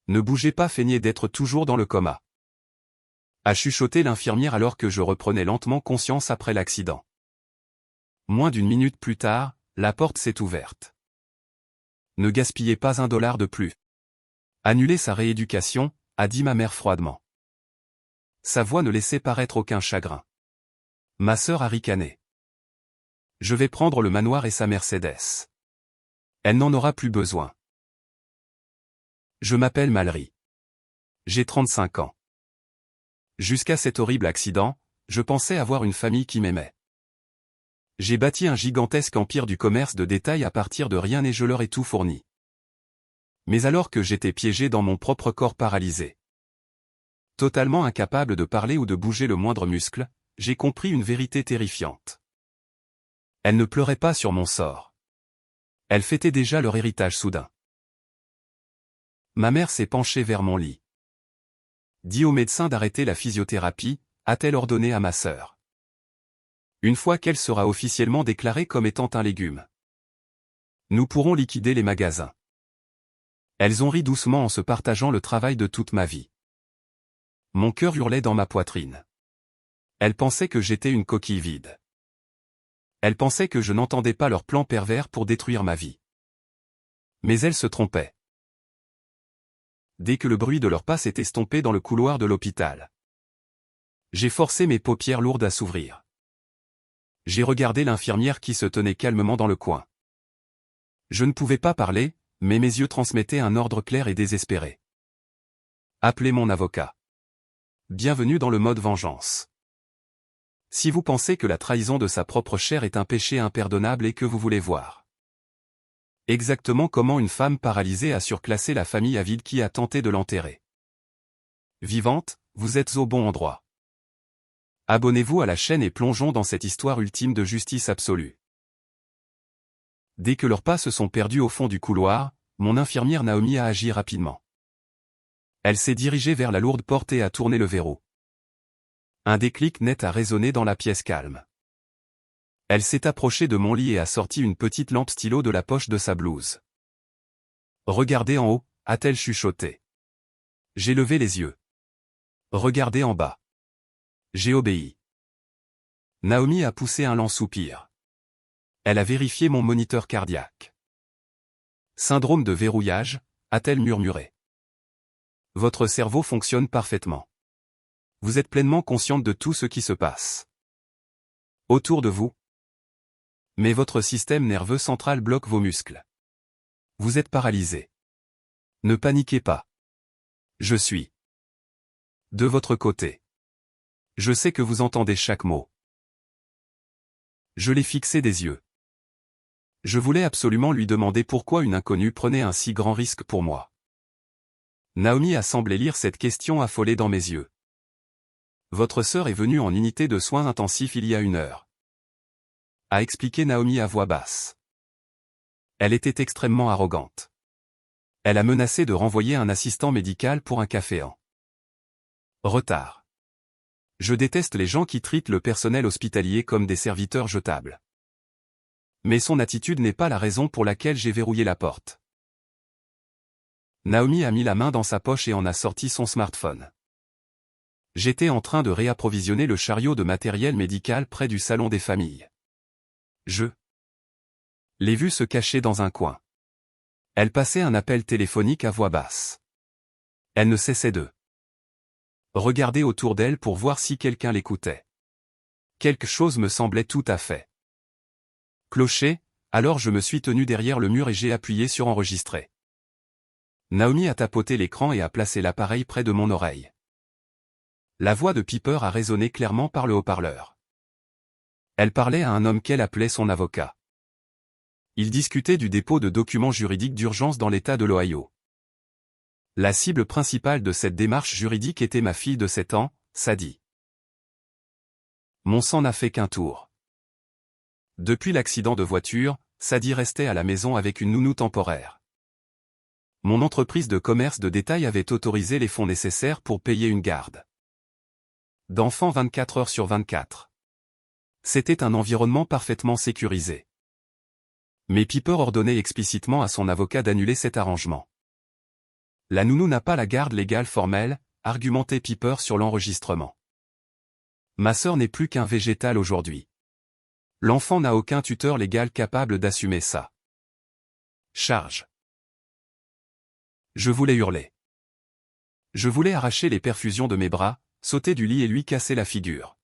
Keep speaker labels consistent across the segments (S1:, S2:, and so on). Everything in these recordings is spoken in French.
S1: Ne bougez pas, feignez d'être toujours dans le coma. A chuchoté l'infirmière alors que je reprenais lentement conscience après l'accident. Moins d'une minute plus tard, la porte s'est ouverte. Ne gaspillez pas $1 de plus. Annulez sa rééducation, a dit ma mère froidement. Sa voix ne laissait paraître aucun chagrin. Ma sœur a ricané. Je vais prendre le manoir et sa Mercedes. Elle n'en aura plus besoin. Je m'appelle Mallory. J'ai 35 ans. Jusqu'à cet horrible accident, je pensais avoir une famille qui m'aimait. J'ai bâti un gigantesque empire du commerce de détail à partir de rien et je leur ai tout fourni. Mais alors que j'étais piégé dans mon propre corps paralysé, totalement incapable de parler ou de bouger le moindre muscle, j'ai compris une vérité terrifiante. Elles ne pleuraient pas sur mon sort. Elles fêtaient déjà leur héritage soudain. Ma mère s'est penchée vers mon lit. Dis au médecin d'arrêter la physiothérapie, a-t-elle ordonné à ma sœur. Une fois qu'elle sera officiellement déclarée comme étant un légume, nous pourrons liquider les magasins. Elles ont ri doucement en se partageant le travail de toute ma vie. Mon cœur hurlait dans ma poitrine. Elles pensaient que j'étais une coquille vide. Elles pensaient que je n'entendais pas leur plan pervers pour détruire ma vie. Mais elles se trompaient. Dès que le bruit de leurs pas s'est estompé dans le couloir de l'hôpital, j'ai forcé mes paupières lourdes à s'ouvrir. J'ai regardé l'infirmière qui se tenait calmement dans le coin. Je ne pouvais pas parler, mais mes yeux transmettaient un ordre clair et désespéré. Appelez mon avocat. Bienvenue dans le mode vengeance. Si vous pensez que la trahison de sa propre chair est un péché impardonnable et que vous voulez voir exactement comment une femme paralysée a surclassé la famille avide qui a tenté de l'enterrer vivante, vous êtes au bon endroit. Abonnez-vous à la chaîne et plongeons dans cette histoire ultime de justice absolue. Dès que leurs pas se sont perdus au fond du couloir, mon infirmière Naomi a agi rapidement. Elle s'est dirigée vers la lourde porte et a tourné le verrou. Un déclic net a résonné dans la pièce calme. Elle s'est approchée de mon lit et a sorti une petite lampe stylo de la poche de sa blouse. Regardez en haut, a-t-elle chuchoté. J'ai levé les yeux. Regardez en bas. J'ai obéi. Naomi a poussé un lent soupir. Elle a vérifié mon moniteur cardiaque. Syndrome de verrouillage, a-t-elle murmuré. Votre cerveau fonctionne parfaitement. Vous êtes pleinement consciente de tout ce qui se passe autour de vous. Mais votre système nerveux central bloque vos muscles. Vous êtes paralysé. Ne paniquez pas. Je suis de votre côté. Je sais que vous entendez chaque mot. Je l'ai fixé des yeux. Je voulais absolument lui demander pourquoi une inconnue prenait un si grand risque pour moi. Naomi a semblé lire cette question affolée dans mes yeux. Votre sœur est venue en unité de soins intensifs il y a 1 heure. A expliqué Naomi à voix basse. Elle était extrêmement arrogante. Elle a menacé de renvoyer un assistant médical pour un café en retard. Je déteste les gens qui traitent le personnel hospitalier comme des serviteurs jetables. Mais son attitude n'est pas la raison pour laquelle j'ai verrouillé la porte. Naomi a mis la main dans sa poche et en a sorti son smartphone. J'étais en train de réapprovisionner le chariot de matériel médical près du salon des familles. Je l'ai vue se cacher dans un coin. Elle passait un appel téléphonique à voix basse. Elle ne cessait de regarder autour d'elle pour voir si quelqu'un l'écoutait. Quelque chose me semblait tout à fait clocher, alors je me suis tenu derrière le mur et j'ai appuyé sur enregistrer. Naomi a tapoté l'écran et a placé l'appareil près de mon oreille. La voix de Piper a résonné clairement par le haut-parleur. Elle parlait à un homme qu'elle appelait son avocat. Il discutait du dépôt de documents juridiques d'urgence dans l'État de l'Ohio. La cible principale de cette démarche juridique était ma fille de 7 ans, Sadie. Mon sang n'a fait qu'un tour. Depuis l'accident de voiture, Sadie restait à la maison avec une nounou temporaire. Mon entreprise de commerce de détail avait autorisé les fonds nécessaires pour payer une garde d'enfants 24 heures sur 24. C'était un environnement parfaitement sécurisé. Mais Piper ordonnait explicitement à son avocat d'annuler cet arrangement. La nounou n'a pas la garde légale formelle, argumentait Piper sur l'enregistrement. Ma sœur n'est plus qu'un végétal aujourd'hui. L'enfant n'a aucun tuteur légal capable d'assumer ça. Charge. Je voulais hurler. Je voulais arracher les perfusions de mes bras, sauter du lit et lui casser la figure.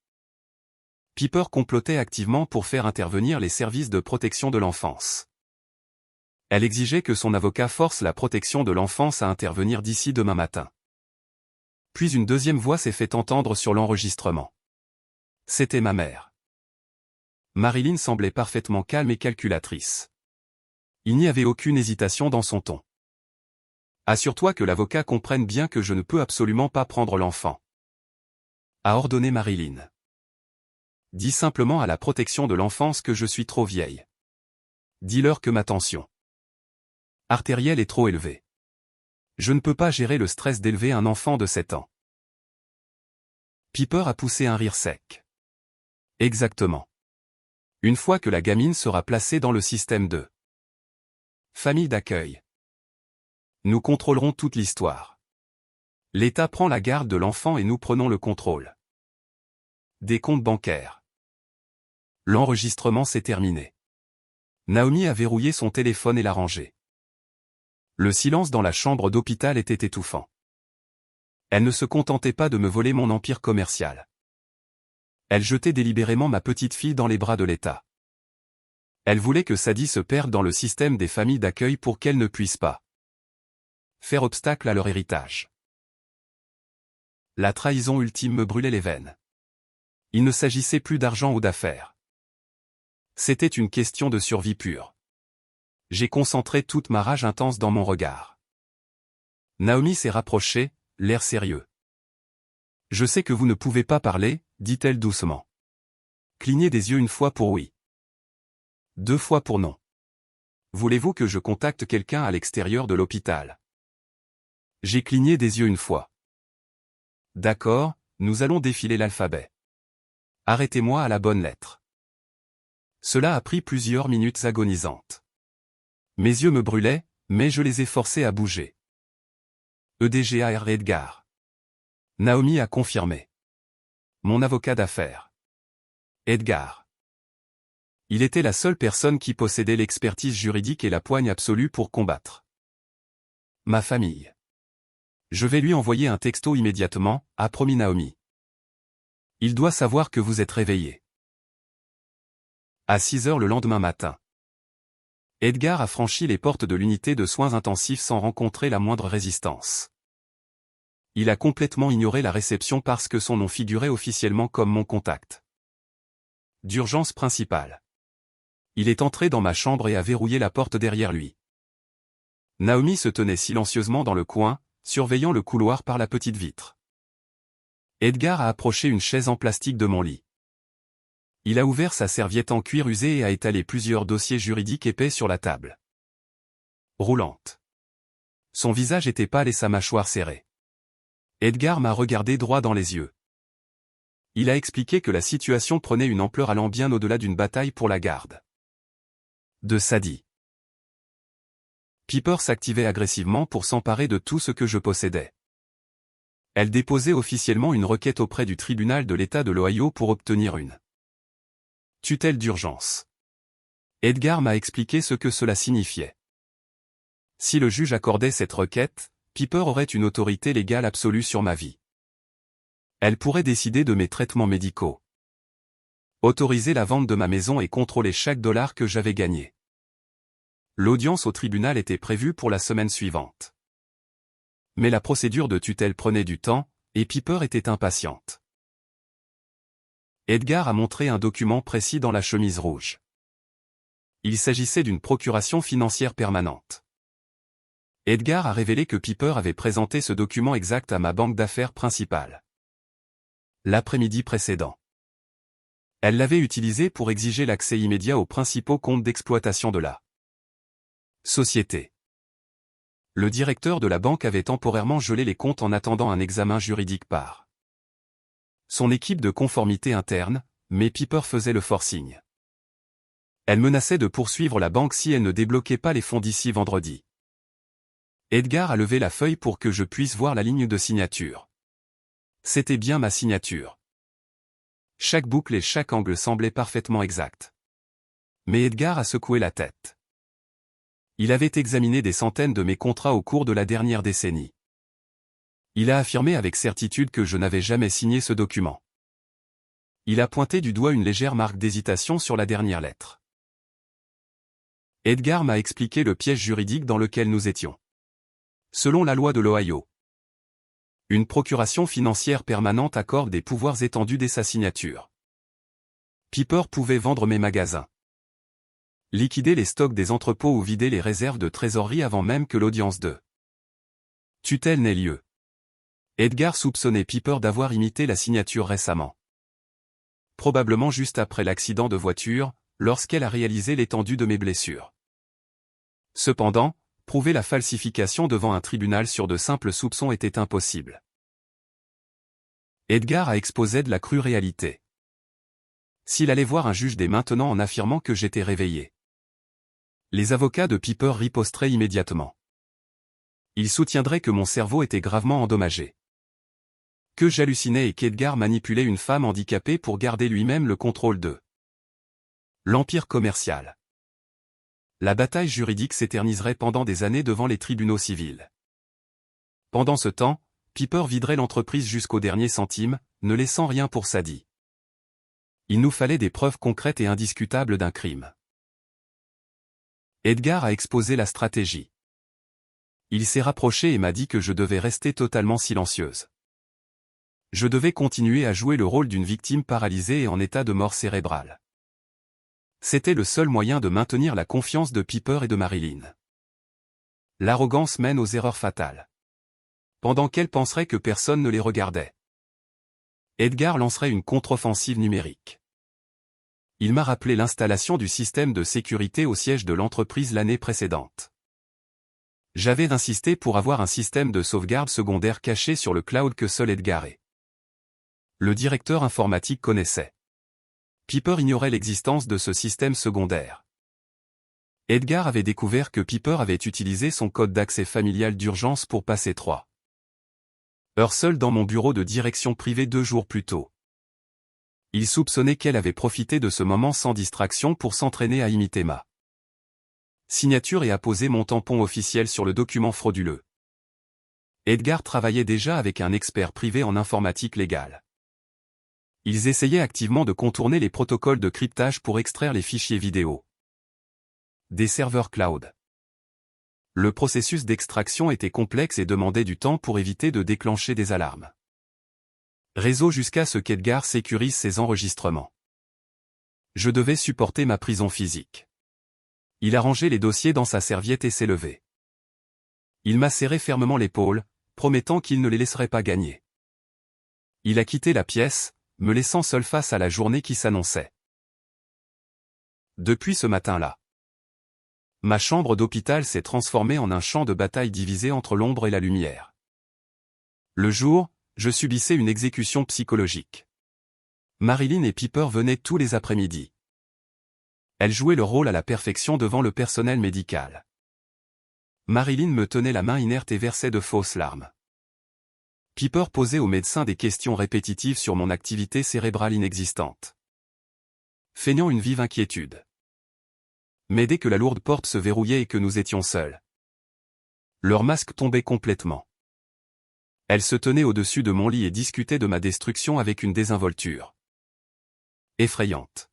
S1: Piper complotait activement pour faire intervenir les services de protection de l'enfance. Elle exigeait que son avocat force la protection de l'enfance à intervenir d'ici demain matin. Puis une deuxième voix s'est fait entendre sur l'enregistrement. C'était ma mère. Marilyn semblait parfaitement calme et calculatrice. Il n'y avait aucune hésitation dans son ton. Assure-toi que l'avocat comprenne bien que je ne peux absolument pas prendre l'enfant, a ordonné Marilyn. Dis simplement à la protection de l'enfance que je suis trop vieille. Dis-leur que ma tension artérielle est trop élevée. Je ne peux pas gérer le stress d'élever un enfant de 7 ans. Piper a poussé un rire sec. Exactement. Une fois que la gamine sera placée dans le système de famille d'accueil, nous contrôlerons toute l'histoire. L'État prend la garde de l'enfant et nous prenons le contrôle des comptes bancaires. L'enregistrement s'est terminé. Naomi a verrouillé son téléphone et l'a rangé. Le silence dans la chambre d'hôpital était étouffant. Elle ne se contentait pas de me voler mon empire commercial. Elle jetait délibérément ma petite fille dans les bras de l'État. Elle voulait que Sadie se perde dans le système des familles d'accueil pour qu'elle ne puisse pas faire obstacle à leur héritage. La trahison ultime me brûlait les veines. Il ne s'agissait plus d'argent ou d'affaires. C'était une question de survie pure. J'ai concentré toute ma rage intense dans mon regard. Naomi s'est rapprochée, l'air sérieux. Je sais que vous ne pouvez pas parler, dit-elle doucement. Clignez des yeux une fois pour oui. 2 fois pour non. Voulez-vous que je contacte quelqu'un à l'extérieur de l'hôpital? J'ai cligné des yeux une fois. D'accord, nous allons défiler l'alphabet. Arrêtez-moi à la bonne lettre. Cela a pris plusieurs minutes agonisantes. Mes yeux me brûlaient, mais je les ai forcés à bouger. EDGAR Edgar. Naomi a confirmé. Mon avocat d'affaires. Edgar. Il était la seule personne qui possédait l'expertise juridique et la poigne absolue pour combattre ma famille. Je vais lui envoyer un texto immédiatement, a promis Naomi. Il doit savoir que vous êtes réveillé. À 6 heures le lendemain matin. Edgar a franchi les portes de l'unité de soins intensifs sans rencontrer la moindre résistance. Il a complètement ignoré la réception parce que son nom figurait officiellement comme mon contact d'urgence principale. Il est entré dans ma chambre et a verrouillé la porte derrière lui. Naomi se tenait silencieusement dans le coin, surveillant le couloir par la petite vitre. Edgar a approché une chaise en plastique de mon lit. Il a ouvert sa serviette en cuir usé et a étalé plusieurs dossiers juridiques épais sur la table roulante. Son visage était pâle et sa mâchoire serrée. Edgar m'a regardé droit dans les yeux. Il a expliqué que la situation prenait une ampleur allant bien au-delà d'une bataille pour la garde de Sadie. Piper s'activait agressivement pour s'emparer de tout ce que je possédais. Elle déposait officiellement une requête auprès du tribunal de l'État de l'Ohio pour obtenir une tutelle d'urgence. Edgar m'a expliqué ce que cela signifiait. Si le juge accordait cette requête, Piper aurait une autorité légale absolue sur ma vie. Elle pourrait décider de mes traitements médicaux, autoriser la vente de ma maison et contrôler chaque dollar que j'avais gagné. L'audience au tribunal était prévue pour la semaine suivante. Mais la procédure de tutelle prenait du temps, et Piper était impatiente. Edgar a montré un document précis dans la chemise rouge. Il s'agissait d'une procuration financière permanente. Edgar a révélé que Piper avait présenté ce document exact à ma banque d'affaires principale l'après-midi précédent. Elle l'avait utilisé pour exiger l'accès immédiat aux principaux comptes d'exploitation de la société. Le directeur de la banque avait temporairement gelé les comptes en attendant un examen juridique par son équipe de conformité interne, mais Piper faisait le forcing. Elle menaçait de poursuivre la banque si elle ne débloquait pas les fonds d'ici vendredi. Edgar a levé la feuille pour que je puisse voir la ligne de signature. C'était bien ma signature. Chaque boucle et chaque angle semblaient parfaitement exacts. Mais Edgar a secoué la tête. Il avait examiné des centaines de mes contrats au cours de la dernière décennie. Il a affirmé avec certitude que je n'avais jamais signé ce document. Il a pointé du doigt une légère marque d'hésitation sur la dernière lettre. Edgar m'a expliqué le piège juridique dans lequel nous étions. Selon la loi de l'Ohio, une procuration financière permanente accorde des pouvoirs étendus dès sa signature. Piper pouvait vendre mes magasins, liquider les stocks des entrepôts ou vider les réserves de trésorerie avant même que l'audience de tutelle n'ait lieu. Edgar soupçonnait Piper d'avoir imité la signature récemment. Probablement juste après l'accident de voiture, lorsqu'elle a réalisé l'étendue de mes blessures. Cependant, prouver la falsification devant un tribunal sur de simples soupçons était impossible. Edgar a exposé de la crue réalité. S'il allait voir un juge dès maintenant en affirmant que j'étais réveillé, les avocats de Piper riposteraient immédiatement. Ils soutiendraient que mon cerveau était gravement endommagé, que j'hallucinais et qu'Edgar manipulait une femme handicapée pour garder lui-même le contrôle de l'empire commercial. La bataille juridique s'éterniserait pendant des années devant les tribunaux civils. Pendant ce temps, Piper viderait l'entreprise jusqu'au dernier centime, ne laissant rien pour Sadie. Il nous fallait des preuves concrètes et indiscutables d'un crime. Edgar a exposé la stratégie. Il s'est rapproché et m'a dit que je devais rester totalement silencieuse. Je devais continuer à jouer le rôle d'une victime paralysée et en état de mort cérébrale. C'était le seul moyen de maintenir la confiance de Piper et de Marilyn. L'arrogance mène aux erreurs fatales. Pendant qu'elles penseraient que personne ne les regardait, Edgar lancerait une contre-offensive numérique. Il m'a rappelé l'installation du système de sécurité au siège de l'entreprise l'année précédente. J'avais insisté pour avoir un système de sauvegarde secondaire caché sur le cloud que seul Edgar et le directeur informatique connaissait. Piper ignorait l'existence de ce système secondaire. Edgar avait découvert que Piper avait utilisé son code d'accès familial d'urgence pour passer 3 heures seule dans mon bureau de direction privé 2 jours plus tôt. Il soupçonnait qu'elle avait profité de ce moment sans distraction pour s'entraîner à imiter ma signature et à poser mon tampon officiel sur le document frauduleux. Edgar travaillait déjà avec un expert privé en informatique légale. Ils essayaient activement de contourner les protocoles de cryptage pour extraire les fichiers vidéo des serveurs cloud. Le processus d'extraction était complexe et demandait du temps pour éviter de déclencher des alarmes réseau jusqu'à ce qu'Edgar sécurise ses enregistrements. Je devais supporter ma prison physique. Il a rangé les dossiers dans sa serviette et s'est levé. Il m'a serré fermement l'épaule, promettant qu'il ne les laisserait pas gagner. Il a quitté la pièce, me laissant seul face à la journée qui s'annonçait. Depuis ce matin-là, ma chambre d'hôpital s'est transformée en un champ de bataille divisé entre l'ombre et la lumière. Le jour, je subissais une exécution psychologique. Marilyn et Piper venaient tous les après-midi. Elles jouaient leur rôle à la perfection devant le personnel médical. Marilyn me tenait la main inerte et versait de fausses larmes. Piper posait au médecin des questions répétitives sur mon activité cérébrale inexistante, feignant une vive inquiétude. Mais dès que la lourde porte se verrouillait et que nous étions seuls, leur masque tombait complètement. Elles se tenaient au-dessus de mon lit et discutaient de ma destruction avec une désinvolture effrayante.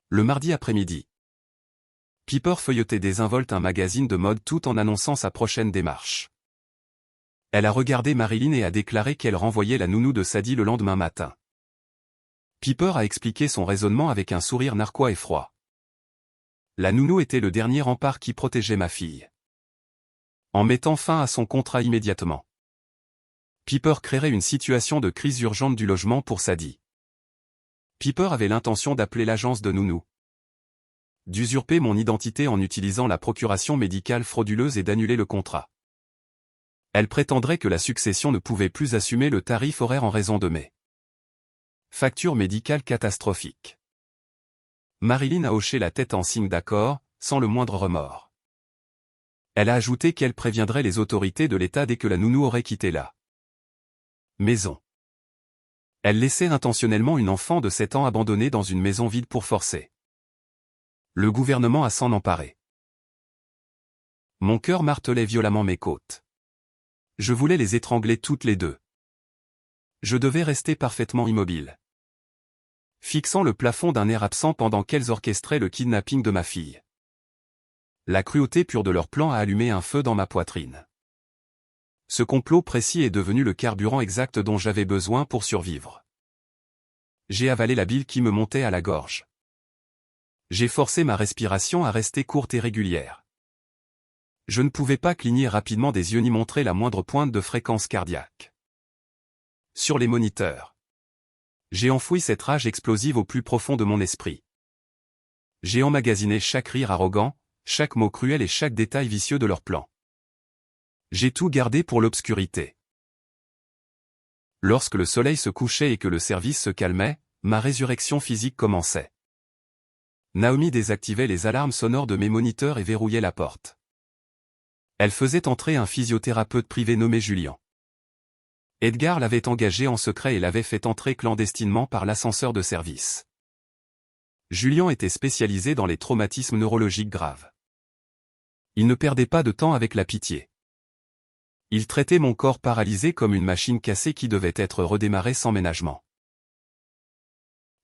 S1: Le mardi après-midi, Piper feuilletait désinvolte un magazine de mode tout en annonçant sa prochaine démarche. Elle a regardé Marilyn et a déclaré qu'elle renvoyait la nounou de Sadie le lendemain matin. Piper a expliqué son raisonnement avec un sourire narquois et froid. La nounou était le dernier rempart qui protégeait ma fille. En mettant fin à son contrat immédiatement, Piper créerait une situation de crise urgente du logement pour Sadie. Piper avait l'intention d'appeler l'agence de nounou, d'usurper mon identité en utilisant la procuration médicale frauduleuse et d'annuler le contrat. Elle prétendrait que la succession ne pouvait plus assumer le tarif horaire en raison de mes factures médicales catastrophiques. Marilyn a hoché la tête en signe d'accord, sans le moindre remords. Elle a ajouté qu'elle préviendrait les autorités de l'État dès que la nounou aurait quitté la maison. Elle laissait intentionnellement une enfant de 7 ans abandonnée dans une maison vide pour forcer le gouvernement à s'en emparer. Mon cœur martelait violemment mes côtes. Je voulais les étrangler toutes les deux. Je devais rester parfaitement immobile, fixant le plafond d'un air absent pendant qu'elles orchestraient le kidnapping de ma fille. La cruauté pure de leur plan a allumé un feu dans ma poitrine. Ce complot précis est devenu le carburant exact dont j'avais besoin pour survivre. J'ai avalé la bile qui me montait à la gorge. J'ai forcé ma respiration à rester courte et régulière. Je ne pouvais pas cligner rapidement des yeux ni montrer la moindre pointe de fréquence cardiaque. Sur les moniteurs, j'ai enfoui cette rage explosive au plus profond de mon esprit. J'ai emmagasiné chaque rire arrogant, chaque mot cruel et chaque détail vicieux de leur plan. J'ai tout gardé pour l'obscurité. Lorsque le soleil se couchait et que le service se calmait, ma résurrection physique commençait. Naomi désactivait les alarmes sonores de mes moniteurs et verrouillait la porte. Elle faisait entrer un physiothérapeute privé nommé Julian. Edgar l'avait engagé en secret et l'avait fait entrer clandestinement par l'ascenseur de service. Julian était spécialisé dans les traumatismes neurologiques graves. Il ne perdait pas de temps avec la pitié. Il traitait mon corps paralysé comme une machine cassée qui devait être redémarrée sans ménagement.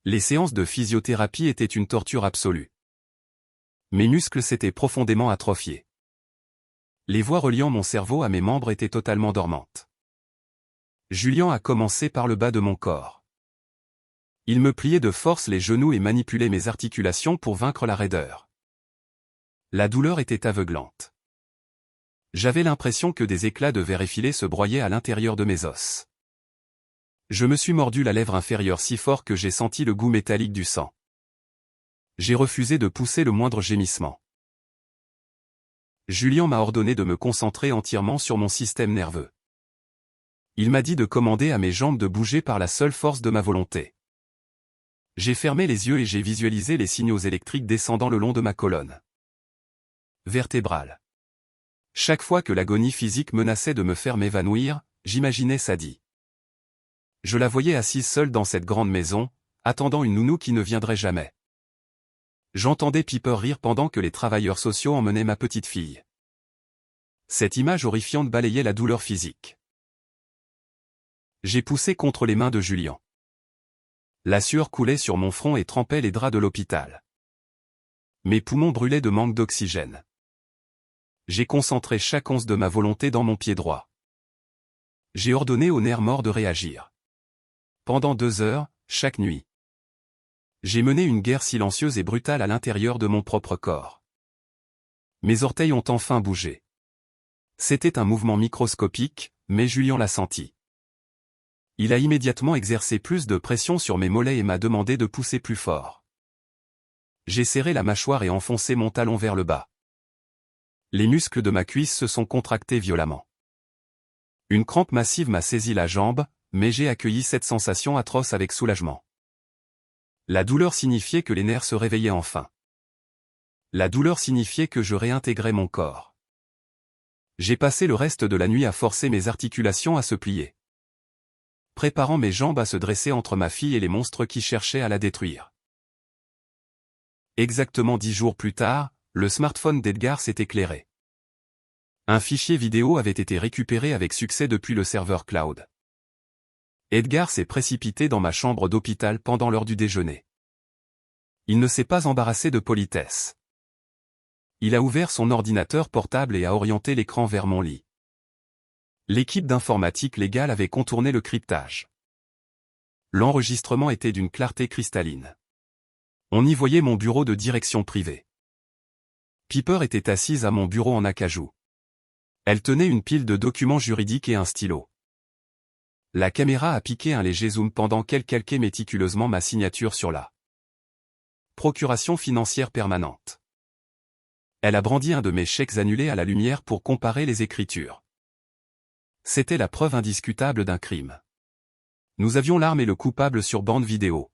S1: Les séances de physiothérapie étaient une torture absolue. Mes muscles s'étaient profondément atrophiés. Les voies reliant mon cerveau à mes membres étaient totalement dormantes. Julian a commencé par le bas de mon corps. Il me pliait de force les genoux et manipulait mes articulations pour vaincre la raideur. La douleur était aveuglante. J'avais l'impression que des éclats de verre effilé se broyaient à l'intérieur de mes os. Je me suis mordu la lèvre inférieure si fort que j'ai senti le goût métallique du sang. J'ai refusé de pousser le moindre gémissement. Julian m'a ordonné de me concentrer entièrement sur mon système nerveux. Il m'a dit de commander à mes jambes de bouger par la seule force de ma volonté. J'ai fermé les yeux et j'ai visualisé les signaux électriques descendant le long de ma colonne vertébrale. Chaque fois que l'agonie physique menaçait de me faire m'évanouir, j'imaginais Sadie. Je la voyais assise seule dans cette grande maison, attendant une nounou qui ne viendrait jamais. J'entendais Piper rire pendant que les travailleurs sociaux emmenaient ma petite fille. Cette image horrifiante balayait la douleur physique. J'ai poussé contre les mains de Julian. La sueur coulait sur mon front et trempait les draps de l'hôpital. Mes poumons brûlaient de manque d'oxygène. J'ai concentré chaque once de ma volonté dans mon pied droit. J'ai ordonné aux nerfs morts de réagir. Pendant 2 heures, chaque nuit. J'ai mené une guerre silencieuse et brutale à l'intérieur de mon propre corps. Mes orteils ont enfin bougé. C'était un mouvement microscopique, mais Julian l'a senti. Il a immédiatement exercé plus de pression sur mes mollets et m'a demandé de pousser plus fort. J'ai serré la mâchoire et enfoncé mon talon vers le bas. Les muscles de ma cuisse se sont contractés violemment. Une crampe massive m'a saisi la jambe, mais j'ai accueilli cette sensation atroce avec soulagement. La douleur signifiait que les nerfs se réveillaient enfin. La douleur signifiait que je réintégrais mon corps. J'ai passé le reste de la nuit à forcer mes articulations à se plier, préparant mes jambes à se dresser entre ma fille et les monstres qui cherchaient à la détruire. Exactement 10 jours plus tard, le smartphone d'Edgar s'est éclairé. Un fichier vidéo avait été récupéré avec succès depuis le serveur cloud. Edgar s'est précipité dans ma chambre d'hôpital pendant l'heure du déjeuner. Il ne s'est pas embarrassé de politesse. Il a ouvert son ordinateur portable et a orienté l'écran vers mon lit. L'équipe d'informatique légale avait contourné le cryptage. L'enregistrement était d'une clarté cristalline. On y voyait mon bureau de direction privée. Piper était assise à mon bureau en acajou. Elle tenait une pile de documents juridiques et un stylo. La caméra a piqué un léger zoom pendant qu'elle calquait méticuleusement ma signature sur la procuration financière permanente. Elle a brandi un de mes chèques annulés à la lumière pour comparer les écritures. C'était la preuve indiscutable d'un crime. Nous avions l'arme et le coupable sur bande vidéo.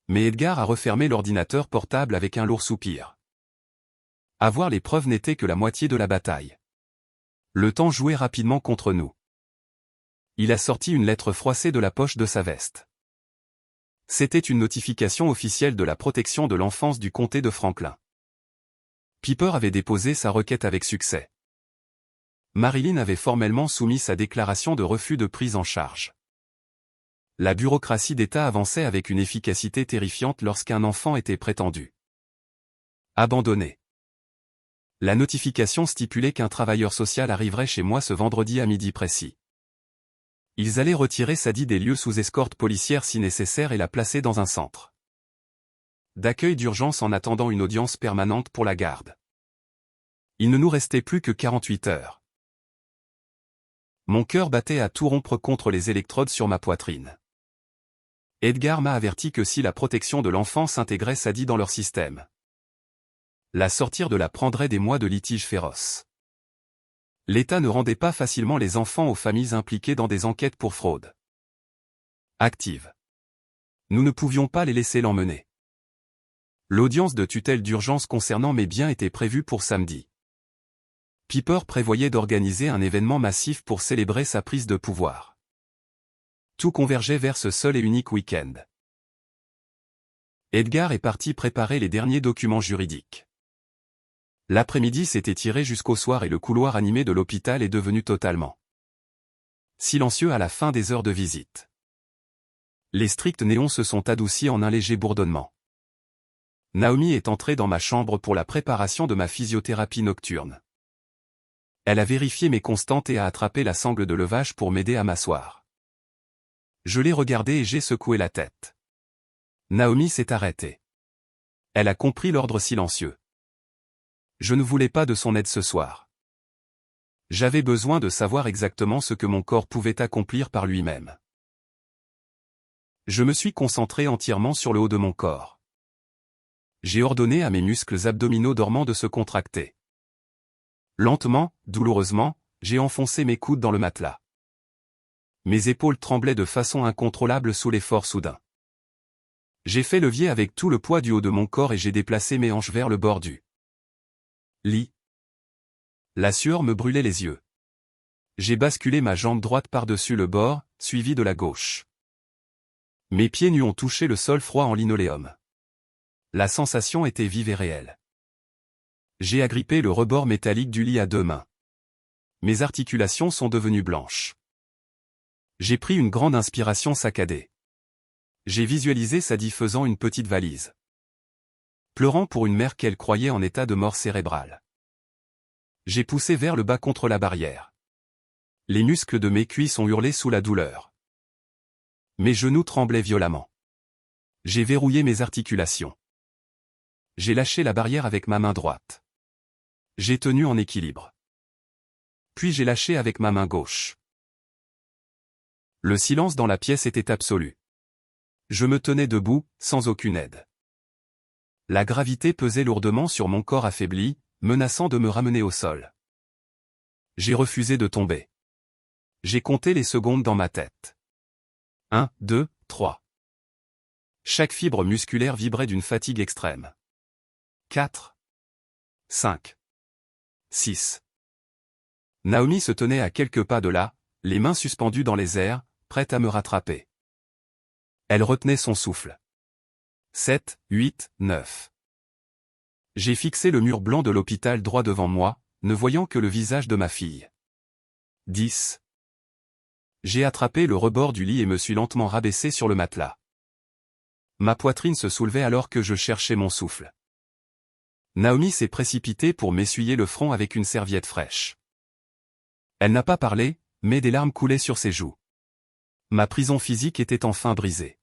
S1: Mais Edgar a refermé l'ordinateur portable avec un lourd soupir. Avoir les preuves n'était que la moitié de la bataille. Le temps jouait rapidement contre nous. Il a sorti une lettre froissée de la poche de sa veste. C'était une notification officielle de la protection de l'enfance du comté de Franklin. Piper avait déposé sa requête avec succès. Marilyn avait formellement soumis sa déclaration de refus de prise en charge. La bureaucratie d'État avançait avec une efficacité terrifiante lorsqu'un enfant était prétendu abandonné. La notification stipulait qu'un travailleur social arriverait chez moi ce vendredi à midi précis. Ils allaient retirer Sadie des lieux sous escorte policière si nécessaire et la placer dans un centre d'accueil d'urgence en attendant une audience permanente pour la garde. Il ne nous restait plus que 48 heures. Mon cœur battait à tout rompre contre les électrodes sur ma poitrine. Edgar m'a averti que si la protection de l'enfance intégrait Sadie dans leur système, la sortir de là prendrait des mois de litiges féroces. L'État ne rendait pas facilement les enfants aux familles impliquées dans des enquêtes pour fraude active. Nous ne pouvions pas les laisser l'emmener. L'audience de tutelle d'urgence concernant mes biens était prévue pour samedi. Piper prévoyait d'organiser un événement massif pour célébrer sa prise de pouvoir. Tout convergeait vers ce seul et unique week-end. Edgar est parti préparer les derniers documents juridiques. L'après-midi s'est étiré jusqu'au soir et le couloir animé de l'hôpital est devenu totalement silencieux à la fin des heures de visite. Les stricts néons se sont adoucis en un léger bourdonnement. Naomi est entrée dans ma chambre pour la préparation de ma physiothérapie nocturne. Elle a vérifié mes constantes et a attrapé la sangle de levage pour m'aider à m'asseoir. Je l'ai regardée et j'ai secoué la tête. Naomi s'est arrêtée. Elle a compris l'ordre silencieux. Je ne voulais pas de son aide ce soir. J'avais besoin de savoir exactement ce que mon corps pouvait accomplir par lui-même. Je me suis concentré entièrement sur le haut de mon corps. J'ai ordonné à mes muscles abdominaux dormants de se contracter. Lentement, douloureusement, j'ai enfoncé mes coudes dans le matelas. Mes épaules tremblaient de façon incontrôlable sous l'effort soudain. J'ai fait levier avec tout le poids du haut de mon corps et j'ai déplacé mes hanches vers le bord du lit. La sueur me brûlait les yeux. J'ai basculé ma jambe droite par-dessus le bord, suivi de la gauche. Mes pieds nus ont touché le sol froid en linoléum. La sensation était vive et réelle. J'ai agrippé le rebord métallique du lit à deux mains. Mes articulations sont devenues blanches. J'ai pris une grande inspiration saccadée. J'ai visualisé Sadie faisant une petite valise, pleurant pour une mère qu'elle croyait en état de mort cérébrale. J'ai poussé vers le bas contre la barrière. Les muscles de mes cuisses ont hurlé sous la douleur. Mes genoux tremblaient violemment. J'ai verrouillé mes articulations. J'ai lâché la barrière avec ma main droite. J'ai tenu en équilibre. Puis j'ai lâché avec ma main gauche. Le silence dans la pièce était absolu. Je me tenais debout, sans aucune aide. La gravité pesait lourdement sur mon corps affaibli, menaçant de me ramener au sol. J'ai refusé de tomber. J'ai compté les secondes dans ma tête. 1, 2, 3. Chaque fibre musculaire vibrait d'une fatigue extrême. 4. 5. 6. Naomi se tenait à quelques pas de là, les mains suspendues dans les airs, prête à me rattraper. Elle retenait son souffle. 7, 8, 9. J'ai fixé le mur blanc de l'hôpital droit devant moi, ne voyant que le visage de ma fille. 10. J'ai attrapé le rebord du lit et me suis lentement rabaissé sur le matelas. Ma poitrine se soulevait alors que je cherchais mon souffle. Naomi s'est précipitée pour m'essuyer le front avec une serviette fraîche. Elle n'a pas parlé, mais des larmes coulaient sur ses joues. Ma prison physique était enfin brisée.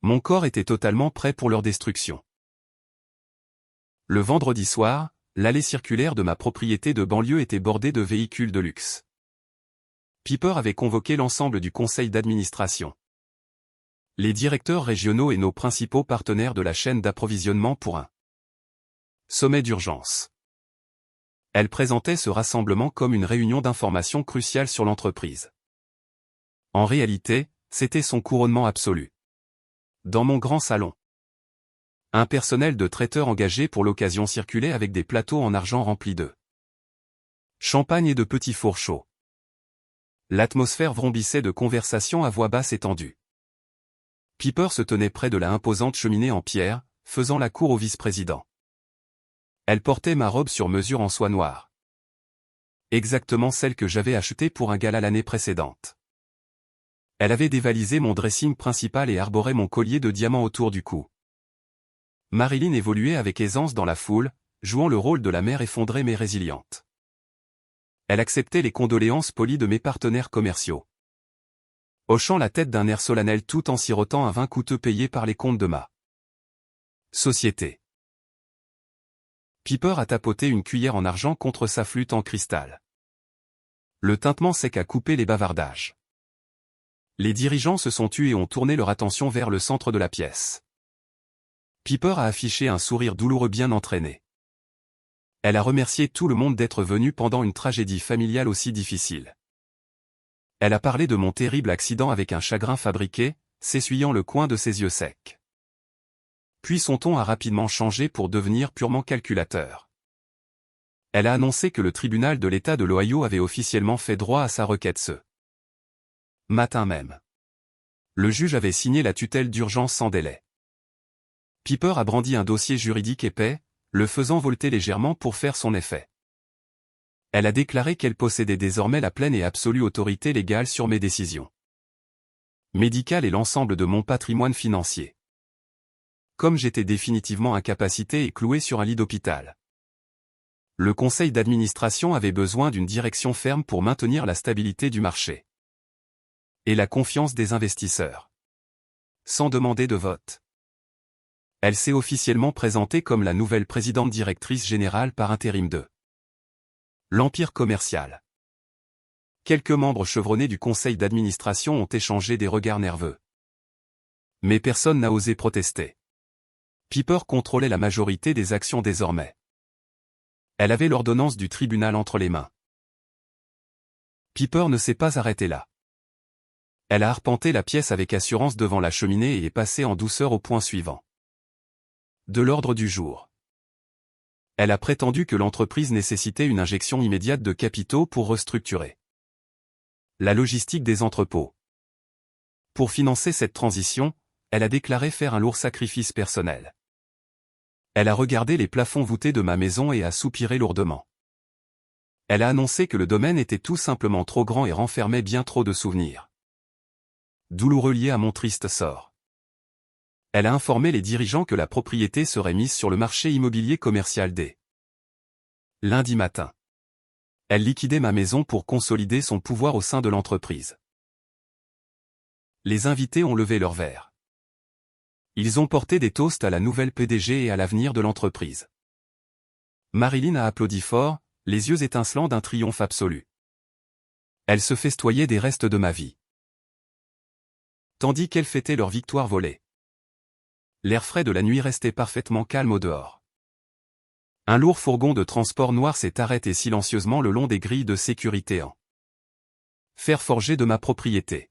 S1: Mon corps était totalement prêt pour leur destruction. Le vendredi soir, l'allée circulaire de ma propriété de banlieue était bordée de véhicules de luxe. Piper avait convoqué l'ensemble du conseil d'administration, les directeurs régionaux et nos principaux partenaires de la chaîne d'approvisionnement pour un sommet d'urgence. Elle présentait ce rassemblement comme une réunion d'information cruciale sur l'entreprise. En réalité, c'était son couronnement absolu. Dans mon grand salon, Un personnel de traiteurs engagé pour l'occasion circulait avec des plateaux en argent remplis de champagne et de petits fours chauds. L'atmosphère vrombissait de conversations à voix basse étendue. Piper se tenait près de la imposante cheminée en pierre, faisant la cour au vice-président. Elle portait ma robe sur mesure en soie noire. Exactement celle que j'avais achetée pour un gala l'année précédente. Elle avait dévalisé mon dressing principal et arborait mon collier de diamants autour du cou. Marilyn évoluait avec aisance dans la foule, jouant le rôle de la mère effondrée mais résiliente. Elle acceptait les condoléances polies de mes partenaires commerciaux, hochant la tête d'un air solennel tout en sirotant un vin coûteux payé par les comptes de ma société. Piper a tapoté une cuillère en argent contre sa flûte en cristal. Le tintement sec a coupé les bavardages. Les dirigeants se sont tus et ont tourné leur attention vers le centre de la pièce. Piper a affiché un sourire douloureux bien entraîné. Elle a remercié tout le monde d'être venu pendant une tragédie familiale aussi difficile. Elle a parlé de mon terrible accident avec un chagrin fabriqué, s'essuyant le coin de ses yeux secs. Puis son ton a rapidement changé pour devenir purement calculateur. Elle a annoncé que le tribunal de l'État de l'Ohio avait officiellement fait droit à sa requête ce matin même. Le juge avait signé la tutelle d'urgence sans délai. Piper a brandi un dossier juridique épais, le faisant volter légèrement pour faire son effet. Elle a déclaré qu'elle possédait désormais la pleine et absolue autorité légale sur mes décisions médicales et l'ensemble de mon patrimoine financier. Comme j'étais définitivement incapacité et cloué sur un lit d'hôpital. Le conseil d'administration avait besoin d'une direction ferme pour maintenir la stabilité du marché et la confiance des investisseurs. Sans demander de vote. Elle s'est officiellement présentée comme la nouvelle présidente directrice générale par intérim de l'Empire commercial. Quelques membres chevronnés du conseil d'administration ont échangé des regards nerveux. Mais personne n'a osé protester. Piper contrôlait la majorité des actions désormais. Elle avait l'ordonnance du tribunal entre les mains. Piper ne s'est pas arrêtée là. Elle a arpenté la pièce avec assurance devant la cheminée et est passée en douceur au point suivant. De l'ordre du jour. Elle a prétendu que l'entreprise nécessitait une injection immédiate de capitaux pour restructurer la logistique des entrepôts. Pour financer cette transition, elle a déclaré faire un lourd sacrifice personnel. Elle a regardé les plafonds voûtés de ma maison et a soupiré lourdement. Elle a annoncé que le domaine était tout simplement trop grand et renfermait bien trop de souvenirs douloureux liés à mon triste sort. Elle a informé les dirigeants que la propriété serait mise sur le marché immobilier commercial dès lundi matin. Elle liquidait ma maison pour consolider son pouvoir au sein de l'entreprise. Les invités ont levé leurs verres. Ils ont porté des toasts à la nouvelle PDG et à l'avenir de l'entreprise. Marilyn a applaudi fort, les yeux étincelants d'un triomphe absolu. Elle se festoyait des restes de ma vie. Tandis qu'elles fêtaient leur victoire volée. L'air frais de la nuit restait parfaitement calme au dehors. Un lourd fourgon de transport noir s'est arrêté silencieusement le long des grilles de sécurité en fer forgé de ma propriété.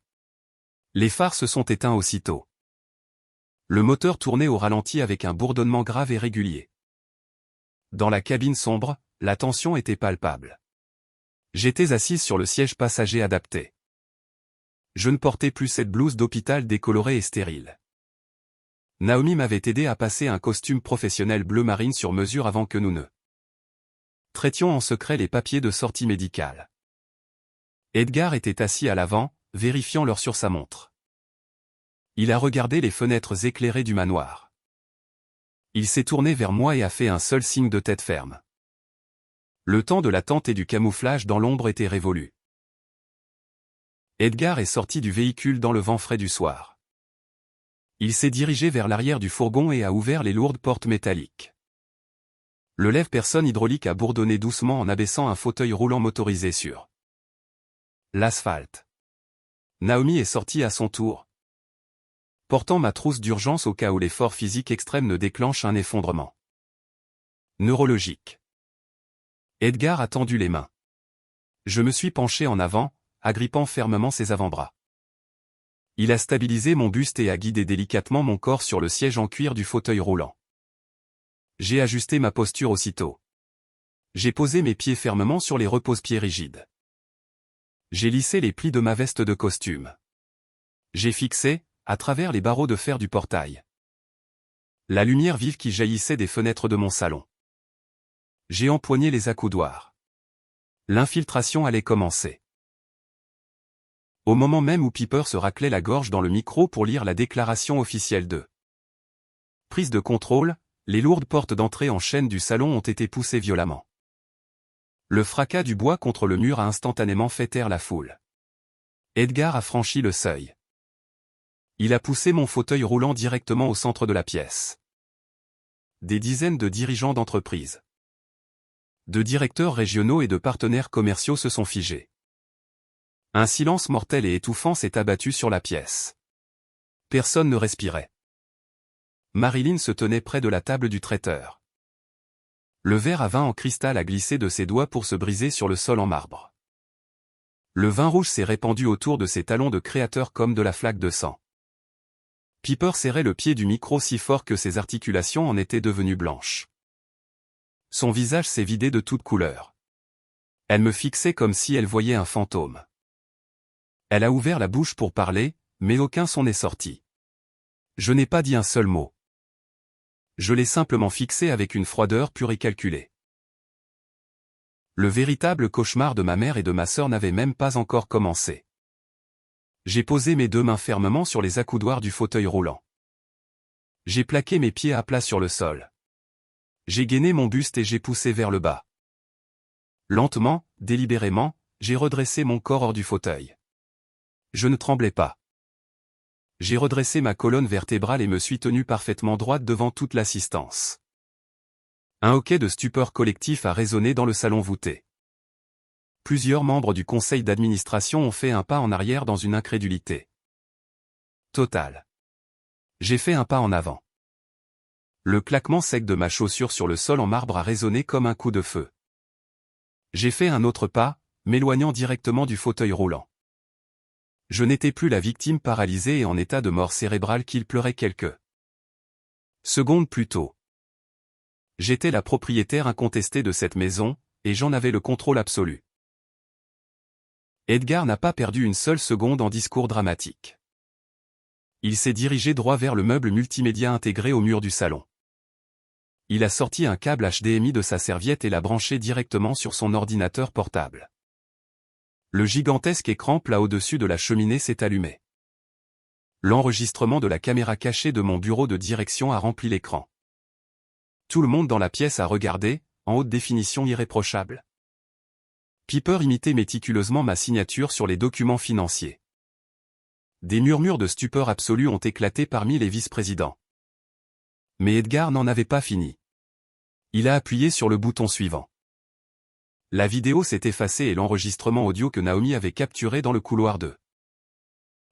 S1: Les phares se sont éteints aussitôt. Le moteur tournait au ralenti avec un bourdonnement grave et régulier. Dans la cabine sombre, la tension était palpable. J'étais assise sur le siège passager adapté. Je ne portais plus cette blouse d'hôpital décolorée et stérile. Naomi m'avait aidé à passer un costume professionnel bleu marine sur mesure avant que nous ne traitions en secret les papiers de sortie médicale. Edgar était assis à l'avant, vérifiant l'heure sur sa montre. Il a regardé les fenêtres éclairées du manoir. Il s'est tourné vers moi et a fait un seul signe de tête ferme. Le temps de l'attente et du camouflage dans l'ombre était révolu. Edgar est sorti du véhicule dans le vent frais du soir. Il s'est dirigé vers l'arrière du fourgon et a ouvert les lourdes portes métalliques. Le lève-personne hydraulique a bourdonné doucement en abaissant un fauteuil roulant motorisé sur l'asphalte. Naomi est sortie à son tour, portant ma trousse d'urgence au cas où l'effort physique extrême ne déclenche un effondrement neurologique. Edgar a tendu les mains. Je me suis penché en avant, agrippant fermement ses avant-bras. Il a stabilisé mon buste et a guidé délicatement mon corps sur le siège en cuir du fauteuil roulant. J'ai ajusté ma posture aussitôt. J'ai posé mes pieds fermement sur les repose-pieds rigides. J'ai lissé les plis de ma veste de costume. J'ai fixé, à travers les barreaux de fer du portail, la lumière vive qui jaillissait des fenêtres de mon salon. J'ai empoigné les accoudoirs. L'infiltration allait commencer. Au moment même où Piper se raclait la gorge dans le micro pour lire la déclaration officielle de prise de contrôle, les lourdes portes d'entrée en chaîne du salon ont été poussées violemment. Le fracas du bois contre le mur a instantanément fait taire la foule. Edgar a franchi le seuil. Il a poussé mon fauteuil roulant directement au centre de la pièce. Des dizaines de dirigeants d'entreprises, de directeurs régionaux et de partenaires commerciaux se sont figés. Un silence mortel et étouffant s'est abattu sur la pièce. Personne ne respirait. Marilyn se tenait près de la table du traiteur. Le verre à vin en cristal a glissé de ses doigts pour se briser sur le sol en marbre. Le vin rouge s'est répandu autour de ses talons de créateur comme de la flaque de sang. Piper serrait le pied du micro si fort que ses articulations en étaient devenues blanches. Son visage s'est vidé de toute couleur. Elle me fixait comme si elle voyait un fantôme. Elle a ouvert la bouche pour parler, mais aucun son n'est sorti. Je n'ai pas dit un seul mot. Je l'ai simplement fixé avec une froideur pure et calculée. Le véritable cauchemar de ma mère et de ma sœur n'avait même pas encore commencé. J'ai posé mes deux mains fermement sur les accoudoirs du fauteuil roulant. J'ai plaqué mes pieds à plat sur le sol. J'ai gainé mon buste et j'ai poussé vers le bas. Lentement, délibérément, j'ai redressé mon corps hors du fauteuil. Je ne tremblais pas. J'ai redressé ma colonne vertébrale et me suis tenu parfaitement droite devant toute l'assistance. Un hoquet de stupeur collectif a résonné dans le salon voûté. Plusieurs membres du conseil d'administration ont fait un pas en arrière dans une incrédulité totale. J'ai fait un pas en avant. Le claquement sec de ma chaussure sur le sol en marbre a résonné comme un coup de feu. J'ai fait un autre pas, m'éloignant directement du fauteuil roulant. Je n'étais plus la victime paralysée et en état de mort cérébrale qu'il pleurait quelques secondes plus tôt. J'étais la propriétaire incontestée de cette maison, et j'en avais le contrôle absolu. Edgar n'a pas perdu une seule seconde en discours dramatique. Il s'est dirigé droit vers le meuble multimédia intégré au mur du salon. Il a sorti un câble HDMI de sa serviette et l'a branché directement sur son ordinateur portable. Le gigantesque écran plat au-dessus de la cheminée s'est allumé. L'enregistrement de la caméra cachée de mon bureau de direction a rempli l'écran. Tout le monde dans la pièce a regardé, en haute définition irréprochable. Piper imitait méticuleusement ma signature sur les documents financiers. Des murmures de stupeur absolue ont éclaté parmi les vice-présidents. Mais Edgar n'en avait pas fini. Il a appuyé sur le bouton suivant. La vidéo s'est effacée et l'enregistrement audio que Naomi avait capturé dans le couloir de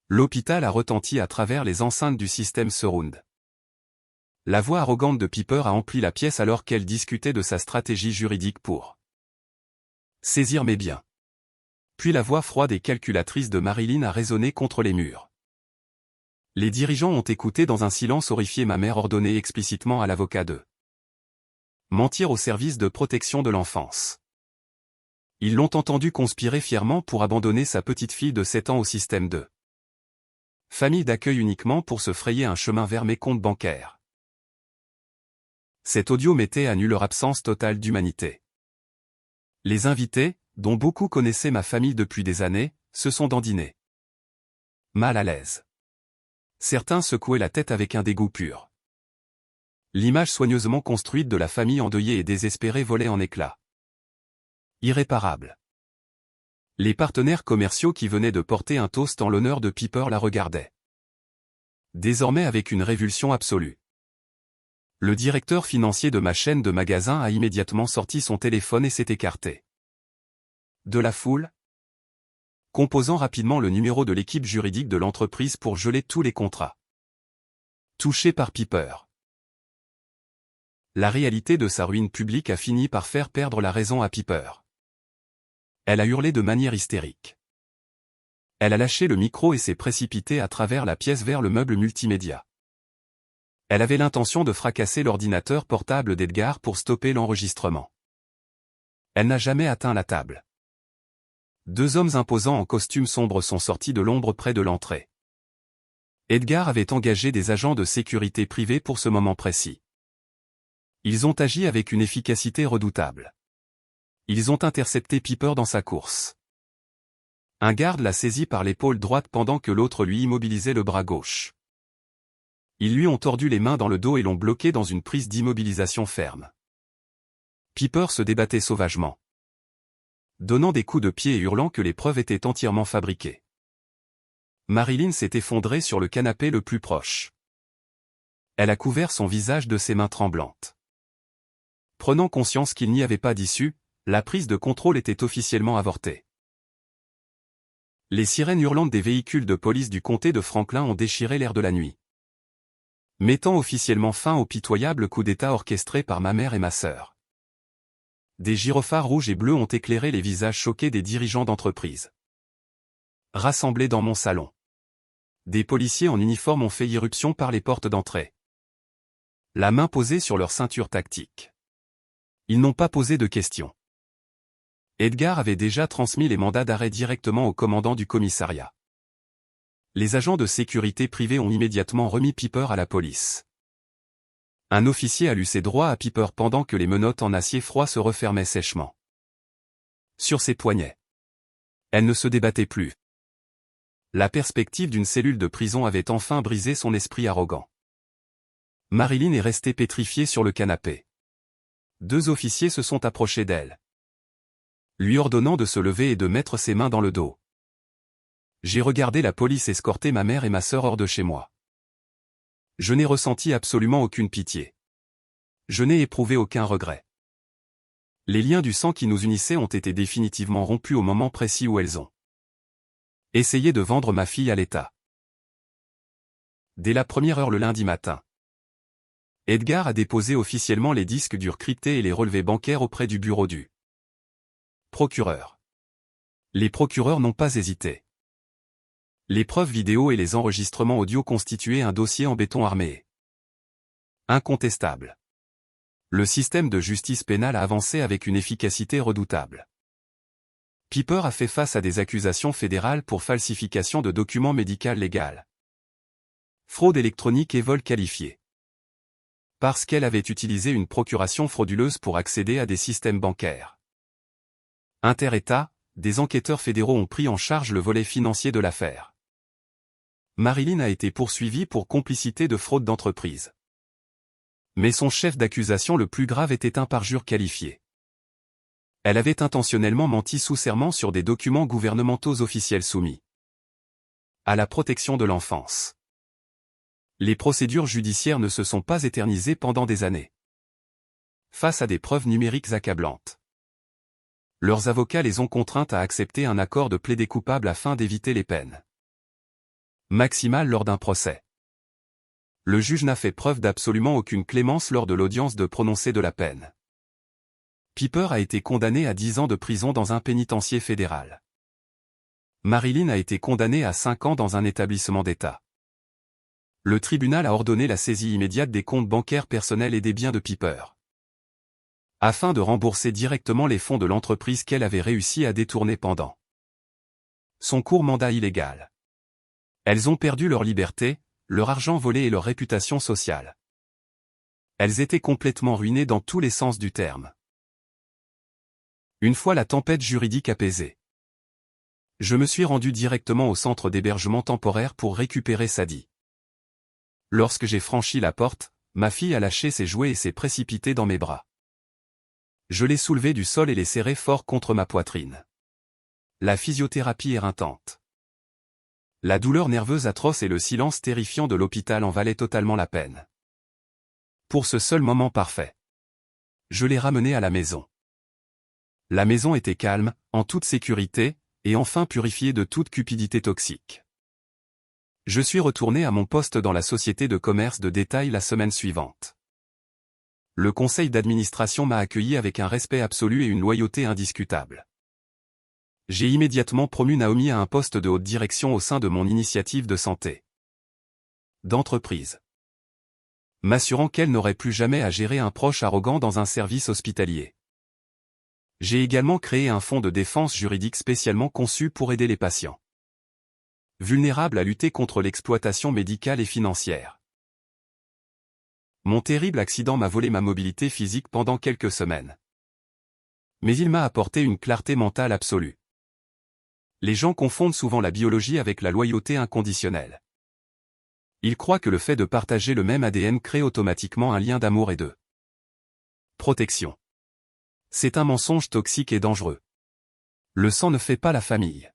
S1: l'hôpital a retenti à travers les enceintes du système Surround. La voix arrogante de Piper a empli la pièce alors qu'elle discutait de sa stratégie juridique pour saisir mes biens. Puis la voix froide et calculatrice de Marilyn a résonné contre les murs. Les dirigeants ont écouté dans un silence horrifié ma mère ordonner explicitement à l'avocat de mentir au service de protection de l'enfance. Ils l'ont entendu conspirer fièrement pour abandonner sa petite fille de 7 ans au système de famille d'accueil uniquement pour se frayer un chemin vers mes comptes bancaires. Cet audio mettait à nu leur absence totale d'humanité. Les invités, dont beaucoup connaissaient ma famille depuis des années, se sont dandinés. Mal à l'aise. Certains secouaient la tête avec un dégoût pur. L'image soigneusement construite de la famille endeuillée et désespérée volait en éclats. Irréparable. Les partenaires commerciaux qui venaient de porter un toast en l'honneur de Piper la regardaient. Désormais avec une révulsion absolue. Le directeur financier de ma chaîne de magasins a immédiatement sorti son téléphone et s'est écarté de la foule, composant rapidement le numéro de l'équipe juridique de l'entreprise pour geler tous les contrats touchés par Piper. La réalité de sa ruine publique a fini par faire perdre la raison à Piper. Elle a hurlé de manière hystérique. Elle a lâché le micro et s'est précipitée à travers la pièce vers le meuble multimédia. Elle avait l'intention de fracasser l'ordinateur portable d'Edgar pour stopper l'enregistrement. Elle n'a jamais atteint la table. Deux hommes imposants en costume sombre sont sortis de l'ombre près de l'entrée. Edgar avait engagé des agents de sécurité privée pour ce moment précis. Ils ont agi avec une efficacité redoutable. Ils ont intercepté Piper dans sa course. Un garde l'a saisi par l'épaule droite pendant que l'autre lui immobilisait le bras gauche. Ils lui ont tordu les mains dans le dos et l'ont bloqué dans une prise d'immobilisation ferme. Piper se débattait sauvagement, donnant des coups de pied et hurlant que les preuves étaient entièrement fabriquées. Marilyn s'est effondrée sur le canapé le plus proche. Elle a couvert son visage de ses mains tremblantes. Prenant conscience qu'il n'y avait pas d'issue, la prise de contrôle était officiellement avortée. Les sirènes hurlantes des véhicules de police du comté de Franklin ont déchiré l'air de la nuit, mettant officiellement fin au pitoyable coup d'État orchestré par ma mère et ma sœur. Des gyrophares rouges et bleus ont éclairé les visages choqués des dirigeants d'entreprise. Rassemblés dans mon salon, des policiers en uniforme ont fait irruption par les portes d'entrée, la main posée sur leur ceinture tactique. Ils n'ont pas posé de questions. Edgar avait déjà transmis les mandats d'arrêt directement au commandant du commissariat. Les agents de sécurité privée ont immédiatement remis Piper à la police. Un officier a lu ses droits à Piper pendant que les menottes en acier froid se refermaient sèchement sur ses poignets. Elle ne se débattait plus. La perspective d'une cellule de prison avait enfin brisé son esprit arrogant. Marilyn est restée pétrifiée sur le canapé. Deux officiers se sont approchés d'elle, lui ordonnant de se lever et de mettre ses mains dans le dos. J'ai regardé la police escorter ma mère et ma sœur hors de chez moi. Je n'ai ressenti absolument aucune pitié. Je n'ai éprouvé aucun regret. Les liens du sang qui nous unissaient ont été définitivement rompus au moment précis où elles ont essayé de vendre ma fille à l'État. Dès la première heure le lundi matin, Edgar a déposé officiellement les disques durs cryptés et les relevés bancaires auprès du bureau du procureur. Les procureurs n'ont pas hésité. Les preuves vidéo et les enregistrements audio constituaient un dossier en béton armé. Incontestable. Le système de justice pénale a avancé avec une efficacité redoutable. Piper a fait face à des accusations fédérales pour falsification de documents médicaux légaux, fraude électronique et vol qualifié. Parce qu'elle avait utilisé une procuration frauduleuse pour accéder à des systèmes bancaires. Inter-État, des enquêteurs fédéraux ont pris en charge le volet financier de l'affaire. Marilyn a été poursuivie pour complicité de fraude d'entreprise. Mais son chef d'accusation le plus grave était un parjure qualifié. Elle avait intentionnellement menti sous serment sur des documents gouvernementaux officiels soumis à la protection de l'enfance. Les procédures judiciaires ne se sont pas éternisées pendant des années. Face à des preuves numériques accablantes, leurs avocats les ont contraintes à accepter un accord de plaider coupable afin d'éviter les peines maximales lors d'un procès. Le juge n'a fait preuve d'absolument aucune clémence lors de l'audience de prononcer de la peine. Piper a été condamné à 10 ans de prison dans un pénitencier fédéral. Marilyn a été condamnée à 5 ans dans un établissement d'État. Le tribunal a ordonné la saisie immédiate des comptes bancaires personnels et des biens de Piper, afin de rembourser directement les fonds de l'entreprise qu'elle avait réussi à détourner pendant son court mandat illégal. Elles ont perdu leur liberté, leur argent volé et leur réputation sociale. Elles étaient complètement ruinées dans tous les sens du terme. Une fois la tempête juridique apaisée, je me suis rendu directement au centre d'hébergement temporaire pour récupérer Sadie. Lorsque j'ai franchi la porte, ma fille a lâché ses jouets et s'est précipitée dans mes bras. Je l'ai soulevée du sol et l'ai serrée fort contre ma poitrine. La physiothérapie éreintante, la douleur nerveuse atroce et le silence terrifiant de l'hôpital en valaient totalement la peine. Pour ce seul moment parfait, je l'ai ramenée à la maison. La maison était calme, en toute sécurité, et enfin purifiée de toute cupidité toxique. Je suis retourné à mon poste dans la société de commerce de détail la semaine suivante. Le conseil d'administration m'a accueilli avec un respect absolu et une loyauté indiscutable. J'ai immédiatement promu Naomi à un poste de haute direction au sein de mon initiative de santé d'entreprise. m'assurant qu'elle n'aurait plus jamais à gérer un proche arrogant dans un service hospitalier. J'ai également créé un fonds de défense juridique spécialement conçu pour aider les patients vulnérables à lutter contre l'exploitation médicale et financière. Mon terrible accident m'a volé ma mobilité physique pendant quelques semaines. Mais il m'a apporté une clarté mentale absolue. Les gens confondent souvent la biologie avec la loyauté inconditionnelle. Ils croient que le fait de partager le même ADN crée automatiquement un lien d'amour et de protection. C'est un mensonge toxique et dangereux. Le sang ne fait pas la famille.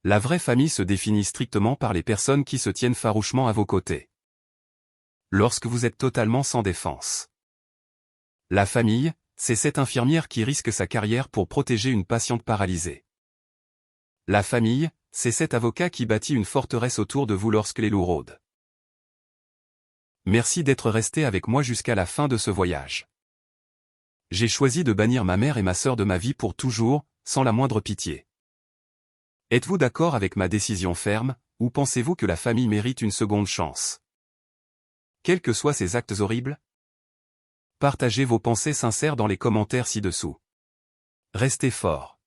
S1: La vraie famille se définit strictement par les personnes qui se tiennent farouchement à vos côtés. Lorsque vous êtes totalement sans défense. La famille, c'est cette infirmière qui risque sa carrière pour protéger une patiente paralysée. La famille, c'est cet avocat qui bâtit une forteresse autour de vous lorsque les loups rôdent. Merci d'être resté avec moi jusqu'à la fin de ce voyage. J'ai choisi de bannir ma mère et ma sœur de ma vie pour toujours, sans la moindre pitié. Êtes-vous d'accord avec ma décision ferme, ou pensez-vous que la famille mérite une seconde chance? Quels que soient ces actes horribles? Partagez vos pensées sincères dans les commentaires ci-dessous. Restez forts.